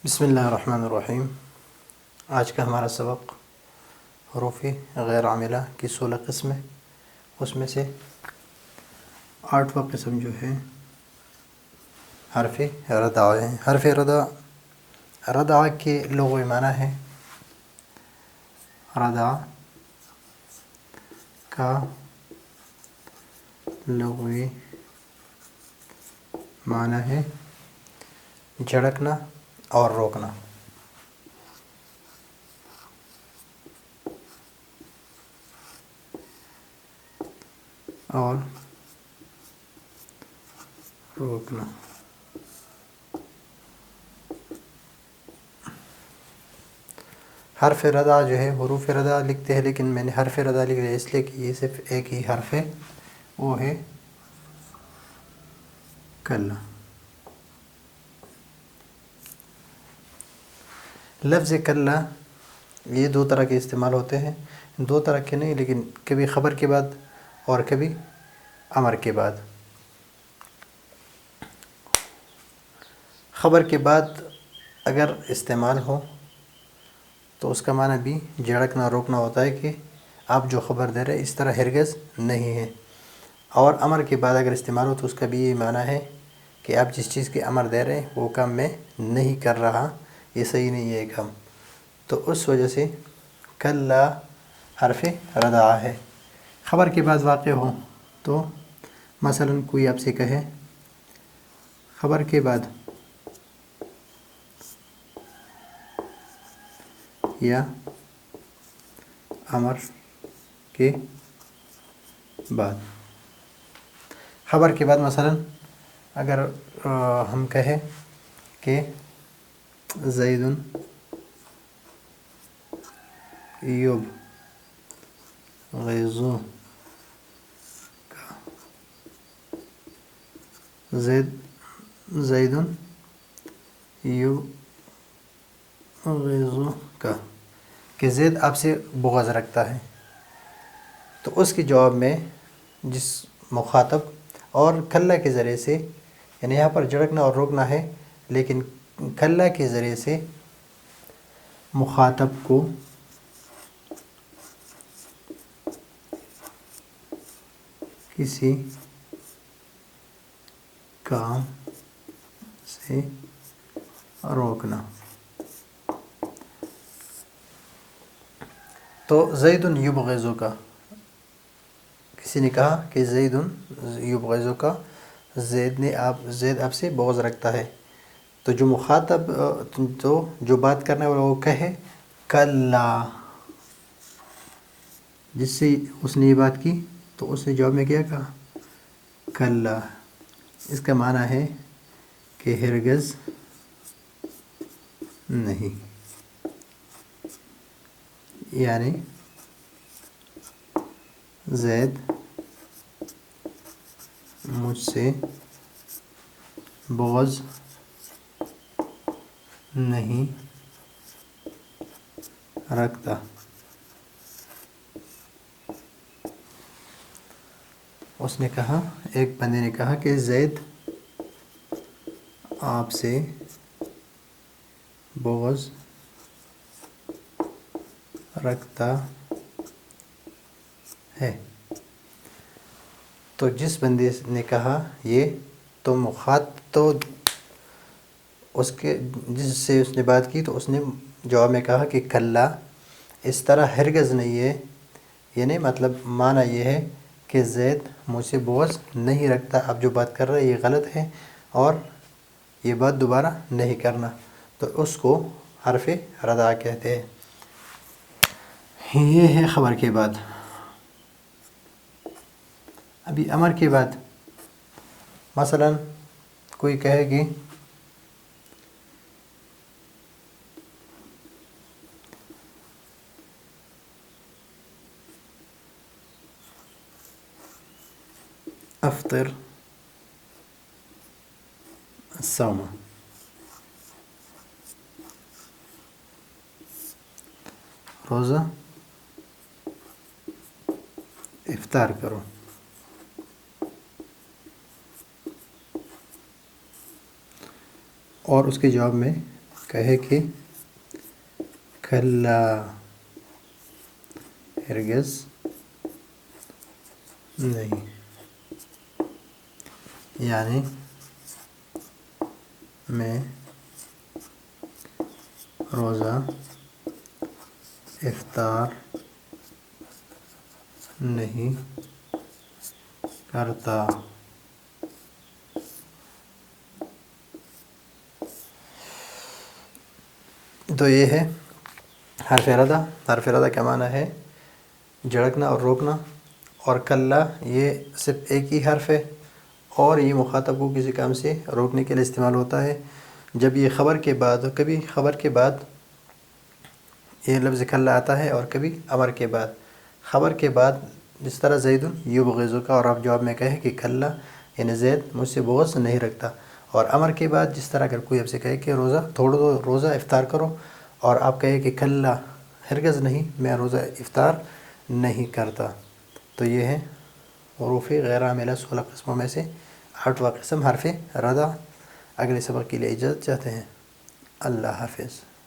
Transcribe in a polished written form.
بسم اللہ الرحمن الرحیم۔ آج کا ہمارا سبق حروف غیر عاملہ کی 16 قسمیں، اس میں سے 8واں قسم جو ہے حرف ردع ہے۔ حرف ردع کے لغوی معنی ہے، ردع کا لغوی معنی ہے جھڑکنا اور روکنا۔ حرف ردع جو ہے، حروف ردع لکھتے ہیں، لیکن میں نے حرف ردع لکھ لیا اس لیے کہ یہ صرف ایک ہی حرف ہے، وہ ہے کلا۔ لفظ کلا یہ دو طرح کے استعمال ہوتے ہیں، دو طرح کے نہیں، لیکن کبھی خبر کے بعد اور کبھی امر کے بعد۔ خبر کے بعد اگر استعمال ہو تو اس کا معنی بھی جھڑکنا روکنا ہوتا ہے کہ آپ جو خبر دے رہے اس طرح ہرگز نہیں ہے، اور امر کے بعد اگر استعمال ہو تو اس کا بھی یہ معنی ہے کہ آپ جس چیز کے امر دے رہے ہیں وہ کام میں نہیں کر رہا، یہ صحیح نہیں ہے کام، تو اس وجہ سے کلا حرف ردع ہے۔ خبر کے بعد واقع ہو تو مثلا کوئی آپ سے کہے خبر کے بعد یا امر کے بعد۔ خبر کے بعد مثلا اگر ہم کہیں کہ زید زید یبغضک، کہ زید آپ سے بغض رکھتا ہے، تو اس کے جواب میں جس مخاطب اور کلا کے ذریعے سے، یعنی یہاں پر جھڑکنا اور روکنا ہے، لیکن کلا کے ذریعے سے مخاطب کو کسی کام سے روکنا۔ تو زید یبغضک، کسی نے کہا کہ زید یبغضک، زید آپ سے بغض رکھتا ہے، تو جو مخاطب جو بات کرنے والا وہ کہے کلا، جس سے اس نے یہ بات کی تو اس نے جواب میں کیا کہا کلا، اس کا معنی ہے کہ ہرگز نہیں، یعنی زید مجھ سے بغض نہیں رکھتا۔ اس نے کہا، ایک بندے نے کہا کہ زید آپ سے بغض رکھتا ہے، تو جس بندے نے کہا یہ تو مخاطب اس کے جس سے اس نے بات کی، تو اس نے جواب میں کہا کہ کلا، اس طرح ہرگز نہیں ہے، یعنی مطلب معنی یہ ہے کہ زید مجھ سے بغض نہیں رکھتا، آپ جو بات کر رہے ہیں یہ غلط ہے اور یہ بات دوبارہ نہیں کرنا، تو اس کو حرف ردع کہتے ہیں۔ یہ ہے خبر کے بعد۔ ابھی امر کے بعد مثلا کوئی کہے کہ افطر الصوم، روزہ افطار کرو، اور اس کے جواب میں کہے کہ کلا ہرگز نہیں، یعنی میں روزہ افطار نہیں کرتا۔ تو یہ ہے حرف ردہ۔ حرف ردہ کا معنی ہے جھڑکنا اور روکنا، اور کلا یہ صرف ایک ہی حرف ہے، اور یہ مخاطب کو کسی کام سے روکنے کے لیے استعمال ہوتا ہے۔ جب یہ خبر کے بعد، کبھی خبر کے بعد یہ لفظ کلا آتا ہے، اور کبھی امر کے بعد۔ خبر کے بعد جس طرح زید یبغضک، اور آپ جواب میں کہے کہ کلا یعنی زید مجھ سے بغض نہیں رکھتا، اور امر کے بعد جس طرح اگر کوئی آپ سے کہے کہ روزہ توڑ دو، روزہ افطار کرو، اور آپ کہے کہ کلا ہرگز نہیں، میں روزہ افطار نہیں کرتا۔ تو یہ ہے حروف غیر عاملہ 16 قسموں میں سے 8واں قسم حرف ردہ۔ اگلے سبق کے لیے اجازت چاہتے ہیں۔ اللہ حافظ۔